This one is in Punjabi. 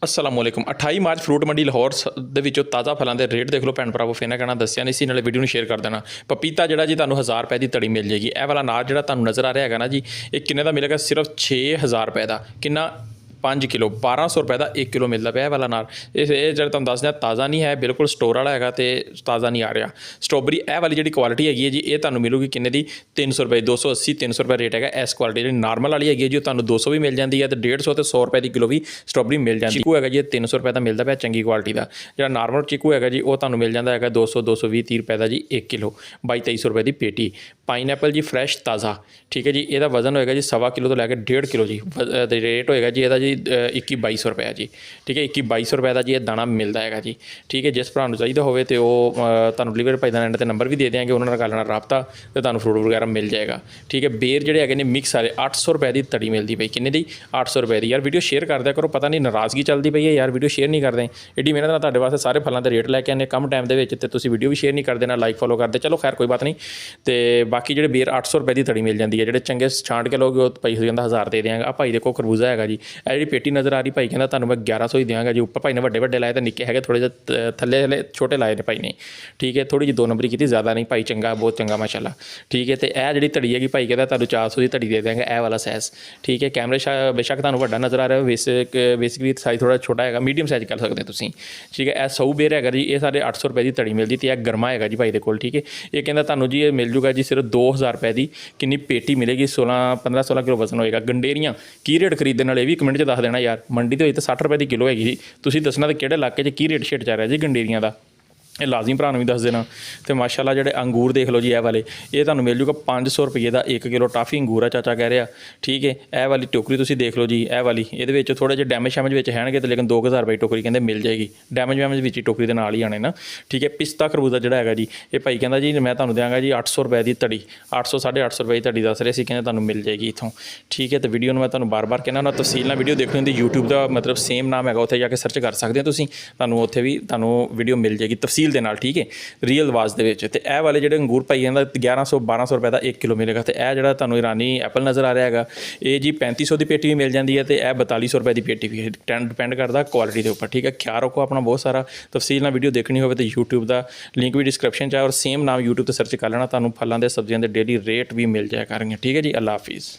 अस्सलामुअलैकुम 28 मार्च फ्रूट मंडी लाहौर ਦੇ ਵਿੱਚੋਂ ਤਾਜ਼ਾ ਫਲਾਂ ਦੇ ਰੇਟ ਦੇਖ ਲਓ ਭੈਣ ਭਰਾਵੋ। ਫਿਰ ਨਾ ਕਹਿਣਾ ਦੱਸਿਆ ਨਹੀਂ ਸੀ, ਨਾਲੇ ਵੀਡੀਓ ਨੂੰ ਸ਼ੇਅਰ ਕਰ ਦੇਣਾ। ਪਪੀਤਾ ਜਿਹੜਾ ਜੀ ਤੁਹਾਨੂੰ 1000 ਰੁਪਏ ਦੀ ਤੜੀ ਮਿਲ ਜਾਏਗੀ। ਇਹ ਵਾਲਾ ਅਨਾਰ ਜਿਹੜਾ ਤੁਹਾਨੂੰ ਨਜ਼ਰ ਆ ਰਿਹਾ ਹੈਗਾ ਨਾ ਜੀ, ਇਹ ਕਿੰਨੇ ਦਾ ਮਿਲੇਗਾ? ਸਿਰਫ 6000 ਰੁਪਏ ਦਾ। ਕਿੰਨਾ? 5 ਕਿਲੋ 1200 ਰੁਪਏ ਦਾ 1 ਕਿਲੋ ਮਿਲਦਾ ਪਿਆ ਇਹ ਵਾਲਾ ਅਨਾਰ। ਇਹ ਜਿਹੜਾ ਤੁਹਾਨੂੰ ਦੱਸ ਦਿਆਂ ਤਾਜ਼ਾ ਨਹੀਂ ਹੈ, ਬਿਲਕੁਲ ਸਟੋਰ ਵਾਲਾ ਹੈਗਾ ਅਤੇ ਤਾਜ਼ਾ ਨਹੀਂ ਆ ਰਿਹਾ। ਸਟ੍ਰਾਬੇਰੀ ਇਹ ਵਾਲੀ ਜਿਹੜੀ ਕੁਆਲਿਟੀ ਹੈਗੀ ਹੈ ਜੀ, ਇਹ ਤੁਹਾਨੂੰ ਮਿਲੂਗੀ ਕਿੰਨੇ ਦੀ? 300 ਰੁਪਏ 280 300 ਰੁਪਏ ਰੇਟ ਹੈਗਾ ਇਸ ਕੁਆਲਿਟੀ। ਜਿਹੜੀ ਨਾਰਮਲ ਵਾਲੀ ਹੈਗੀ ਹੈ ਜੀ, ਉਹ ਤੁਹਾਨੂੰ 200 ਵੀ ਮਿਲ ਜਾਂਦੀ ਹੈ ਅਤੇ 150 ਅਤੇ 100 ਰੁਪਏ ਦੀ ਕਿਲੋ ਵੀ ਸਟ੍ਰਾਬੇਰੀ ਮਿਲ ਜਾਂਦੀ। ਚੀਕੂ ਹੈਗਾ ਜੀ, 300 ਰੁਪਏ ਦਾ ਮਿਲਦਾ ਪਿਆ ਚੰਗੀ ਕੁਆਲਿਟੀ ਦਾ। ਜਿਹੜਾ ਨਾਰਮਲ ਚੀਕੂ ਹੈਗਾ ਜੀ, ਉਹ ਤੁਹਾਨੂੰ ਮਿਲ ਜਾਂਦਾ ਹੈਗਾ 200 220 30 ਰੁਪਏ ਦਾ ਜੀ 1 ਕਿਲੋ, 2200 ਰੁਪਏ ਦੀ ਪੇਟੀ। ਪਾਈਨਐਪਲ ਜੀ ਫਰੈਸ਼ ਤਾਜ਼ਾ, ਠੀਕ ਹੈ ਜੀ। ਇਹਦਾ ਵਜ਼ਨ ਹੋਏਗਾ ਜੀ 1.25 ਕਿਲੋ ਤੋਂ ਲੈ ਕੇ 1.5 ਕਿਲੋ ਜੀ। ਰੇਟ ਹੋਏਗਾ ਜੀ ਇਹਦਾ ਜੀ 21-2200 ਰੁਪਏ ਜੀ, ਠੀਕ ਹੈ। 21-2200 ਰੁਪਏ ਦਾ ਜੀ ਇਹ ਦਾਣਾ ਮਿਲਦਾ ਹੈਗਾ ਜੀ, ਠੀਕ ਹੈ। ਜਿਸ ਭਰਾ ਨੂੰ ਚਾਹੀਦਾ ਹੋਵੇ ਤਾਂ ਉਹ ਤੁਹਾਨੂੰ ਡਿਲੀਵਰੀ ਭਾਈ ਦਾ ਐਂਡ 'ਤੇ ਨੰਬਰ ਵੀ ਦੇ ਦਿਆਂਗੇ, ਉਹਨਾਂ ਨਾਲ ਕਰ ਲੈਣਾ ਰਾਬਤਾ ਅਤੇ ਤੁਹਾਨੂੰ ਫਰੂਟ ਵਗੈਰਾ ਮਿਲ ਜਾਏਗਾ, ਠੀਕ ਹੈ। ਬੇਰ ਜਿਹੜੇ ਹੈਗੇ ਨੇ ਮਿਕਸ ਵਾਲੇ 800 ਰੁਪਏ ਦੀ ਤੜੀ ਮਿਲਦੀ ਪਈ। ਕਿੰਨੇ ਦੀ? 800 ਰੁਪਏ ਦੀ। ਯਾਰ ਵੀਡੀਓ ਸ਼ੇਅਰ ਕਰ ਦਿਆ ਕਰੋ, ਪਤਾ ਨਹੀਂ ਨਾਰਾਜ਼ਗੀ ਚੱਲਦੀ ਪਈ ਹੈ ਯਾਰ, ਵੀਡੀਓ ਸ਼ੇਅਰ ਨਹੀਂ ਕਰਦੇ। ਐਡੀ ਮਿਹਨਤ ਨਾਲ ਤੁਹਾਡੇ ਵਾਸਤੇ ਸਾਰੇ ਫਲਾਂ ਦੇ ਰੇਟ ਲੈ ਕੇ ਆਉਂਦੇ ਕਮ ਟਾਈਮ ਦੇ ਵਿੱਚ, ਅਤੇ ਤੁਸੀਂ ਵੀਡੀਓ ਵੀ ਸ਼ੇਅਰ ਨਹੀਂ ਕਰਦੇ, ਨਾ ਲਾਈਕ ਫੋਲੋ ਕਰਦੇ। ਚਲੋ ਖੈਰ ਕੋਈ ਬਾਤ ਨਹੀਂ। ਅਤੇ ਬਾਕੀ ਜਿਹੜੇ ਬੇਰ 800 ਰੁਪਏ ਦੀ ਤੜੀ ਮਿਲ ਜਾਂਦੀ ਹੈ। ਜਿਹੜੇ ਚੰਗੇ ਛਾਂਟ ਕੇ ਲੋਗੇ ਉਹ ਭਾਈ ਹੋ ਜਾਂਦਾ 1000 ਦੇ ਦਿਆਂਗਾ। ਆ ਭਾਈ ਦੇਖੋ ਖਰਬੂਜ਼ਾ ਹੈਗਾ ਜੀ, ਇਹ ਜਿਹੜੀ ਪੇਟੀ ਨਜ਼ਰ ਆ ਰਹੀ ਭਾਈ ਕਹਿੰਦਾ ਤੁਹਾਨੂੰ ਮੈਂ 1100 ਹੀ ਦਿਆਂਗਾ ਜੀ। ਉੱਪਰ ਭਾਈ ਨੇ ਵੱਡੇ ਵੱਡੇ ਲਾਏ ਤਾਂ ਨਿੱਕੇ ਹੈਗੇ ਥੋੜ੍ਹੇ ਜਿਹੇ ਥੱਲੇ ਛੋਟੇ ਲਾਏ ਨੇ ਭਾਈ ਨੇ, ਠੀਕ ਹੈ। ਥੋੜ੍ਹੀ ਜਿਹੀ 2 ਨੰਬਰੀ ਕੀਤੀ, ਜ਼ਿਆਦਾ ਨਹੀਂ। ਭਾਈ ਚੰਗਾ, ਬਹੁਤ ਚੰਗਾ ਮਾਸ਼ਾਅੱਲਾ, ਠੀਕ ਹੈ। ਅਤੇ ਇਹ ਜਿਹੜੀ ਧੜੀ ਹੈਗੀ ਭਾਈ ਕਹਿੰਦਾ ਤੁਹਾਨੂੰ 400 ਦੀ ਧੜੀ ਦੇ ਦਿਆਂਗਾ, ਇਹ ਵਾਲਾ ਸਾਈਜ਼, ਠੀਕ ਹੈ। ਕੈਮਰੇ ਬੇਸ਼ੱਕ ਤੁਹਾਨੂੰ ਵੱਡਾ ਨਜ਼ਰ ਆ ਰਿਹਾ, ਬੇਸਿਕਲੀ ਸਾਈਜ਼ ਥੋੜ੍ਹਾ ਛੋਟਾ ਹੈਗਾ, ਮੀਡੀਅਮ ਸਾਈਜ਼ ਕਰ ਸਕਦੇ ਤੁਸੀਂ, ਠੀਕ ਹੈ। ਇਹ ਸੌ ਬੇਰ ਹੈਗਾ ਜੀ, ਇਹ ਸਾਡੇ 800 ਰੁਪਏ ਦੀ ਧੜੀ ਮਿਲਦੀ। ਅਤੇ ਇਹ ਗਰਮਾ ਹੈਗਾ ਜੀ ਭਾਈ ਦੇ ਕੋਲ, ਠੀਕ ਹੈ। ਇਹ ਕਹਿੰਦਾ ਤੁਹਾਨੂੰ ਜੀ ਇਹ ਮਿਲ ਜੂਗਾ ਜੀ ਸਿਰਫ 2000 ਰੁਪਏ ਦੀ। ਕਿੰਨੀ ਪੇਟੀ ਮਿਲੇਗੀ? 15-16 ਕਿਲੋ ਵਜ਼ਨ ਹੋਏਗਾ। ਗੰਡੇਰੀਆਂ ਕੀ ਰੇਟ ਖਰੀਦਣ ਵਾਲੇ, ਇਹ ਵੀ ਕਮੈਂਟ 'ਚ ਦੱਸ ਦੇਣਾ ਯਾਰ। ਮੰਡੀ ਦੇ ਵਿੱਚ ਤਾਂ 60 ਰੁਪਏ ਦੀ ਕਿਲੋ ਹੈਗੀ ਜੀ, ਤੁਸੀਂ ਦੱਸਣਾ ਤਾਂ ਕਿਹੜੇ ਇਲਾਕੇ 'ਚ ਕੀ ਰੇਟ ਛੇਟ ਚੱਲ ਰਿਹਾ ਜੀ ਗੰਡੇਰੀਆਂ ਦਾ, ਇਹ ਲਾਜ਼ਮੀ ਭਰਾ ਨੂੰ ਵੀ ਦੱਸ ਦੇਣਾ। ਅਤੇ ਮਾਸ਼ਾਅੱਲਾ ਜਿਹੜੇ ਅੰਗੂਰ ਦੇਖ ਲਓ ਜੀ, ਇਹ ਵਾਲੇ ਇਹ ਤੁਹਾਨੂੰ ਮਿਲ ਜੂਗਾ 500 ਰੁਪਏ ਦਾ 1 ਕਿਲੋ। ਟਾਫੀ ਅੰਗੂਰ ਆ ਚਾਚਾ ਕਹਿ ਰਿਹਾ, ਠੀਕ ਹੈ। ਇਹ ਵਾਲੀ ਟੋਕਰੀ ਤੁਸੀਂ ਦੇਖ ਲਓ ਜੀ, ਇਹ ਵਾਲੀ ਇਹਦੇ ਵਿੱਚ ਥੋੜ੍ਹੇ ਜਿਹੇ ਡੈਮੇਜ ਸ਼ੈਮੇਜ ਵਿੱਚ ਹੈਣਗੇ, ਤਾਂ ਲੇਕਿਨ 2000 ਰੁਪਏ ਟੋਕਰੀ ਕਹਿੰਦੇ ਮਿਲ ਜਾਏਗੀ। ਡੈਮੇਜ ਵੈਮੇਜ ਵਿੱਚ ਹੀ ਟੋਕਰੀ ਦੇ ਨਾਲ ਹੀ ਆਣੇ ਨਾ, ਠੀਕ ਹੈ। ਪਿਸਤਾ ਖਰਬੂਜ਼ਾ ਜਿਹੜਾ ਹੈਗਾ ਜੀ, ਇਹ ਭਾਈ ਕਹਿੰਦਾ ਜੀ ਮੈਂ ਤੁਹਾਨੂੰ ਦਿਆਂਗਾ ਜੀ 800 ਰੁਪਏ ਦੀ ਧੜੀ। 800-850 ਰੁਪਏ ਦੀ ਧੜੀ ਦੱਸ ਰਹੇ ਸੀ, ਕਹਿੰਦੇ ਤੁਹਾਨੂੰ ਮਿਲ ਜਾਏਗੀ ਇੱਥੋਂ, ਠੀਕ ਹੈ। ਅਤੇ ਵੀਡੀਓ ਨੂੰ ਮੈਂ ਤੁਹਾਨੂੰ ਬਾਰ-ਬਾਰ ਕਹਿੰਦਾ ਨਾ, ਤਫਸੀਲ ਨਾਲ ਵੀਡੀਓ ਦੇਖਣੀ ਹੁੰਦੀ। YouTube ਦਾ ਮਤਲਬ ਸੇਮ ਨਾਮ ਹੈਗਾ, ਉੱਥੇ ਜਾ ਕੇ ਸਰਚ ਕਰ ਸਕਦੇ ਹੋ ਤੁਸੀਂ, ਤੁਹਾਨੂੰ ਉੱਥੇ ਵੀ ਤੁਹਾਨੂੰ ਵੀਡੀਓ ਮਿਲ ਜਾਏਗੀ ਤਫਸੀਲ ਦੇ ਨਾਲ, ਠੀਕ ਹੈ, ਰੀਅਲ ਆਵਾਜ਼ ਦੇ ਵਿੱਚ। ਅਤੇ ਇਹ ਵਾਲੇ ਜਿਹੜੇ ਅੰਗੂਰ ਭਾਈ ਕਹਿੰਦਾ 1100-1200 ਰੁਪਏ ਦਾ 1 ਕਿਲੋ ਮਿਲੇਗਾ। ਅਤੇ ਇਹ ਜਿਹੜਾ ਤੁਹਾਨੂੰ ਇਰਾਨੀ ਐਪਲ ਨਜ਼ਰ ਆ ਰਿਹਾ ਹੈਗਾ, ਇਹ ਜੀ 3500 ਦੀ ਪੇਟੀ ਵੀ ਮਿਲ ਜਾਂਦੀ ਹੈ, ਅਤੇ ਇਹ 4200 ਰੁਪਏ ਦੀ ਪੇਟੀ ਵੀ ਹੈ। ਡਿਪੈਂਡ ਕਰਦਾ ਕੁਆਲਿਟੀ ਦੇ ਉੱਪਰ, ਠੀਕ ਹੈ। ਖਿਆਲ ਰੱਖੋ ਆਪਣਾ ਬਹੁਤ ਸਾਰਾ। ਤਫਸੀਲ ਨਾਲ ਵੀਡੀਓ ਦੇਖਣੀ ਹੋਵੇ ਤਾਂ YouTube ਦਾ ਲਿੰਕ ਵੀ ਡਿਸਕ੍ਰਿਪਸ਼ਨ 'ਚ ਹੈ, ਔਰ ਸੇਮ ਨਾਮ YouTube 'ਤੇ ਸਰਚ ਕਰ ਲੈਣਾ, ਤੁਹਾਨੂੰ ਫਲਾਂ ਦੇ ਸਬਜ਼ੀਆਂ ਦੇ ਡੇਲੀ ਰੇਟ ਵੀ ਮਿਲ ਜਾਇਆ ਕਰਨਗੇ, ਠੀਕ ਹੈ ਜੀ। ਅੱਲਾ ਹਾਫਿਜ਼।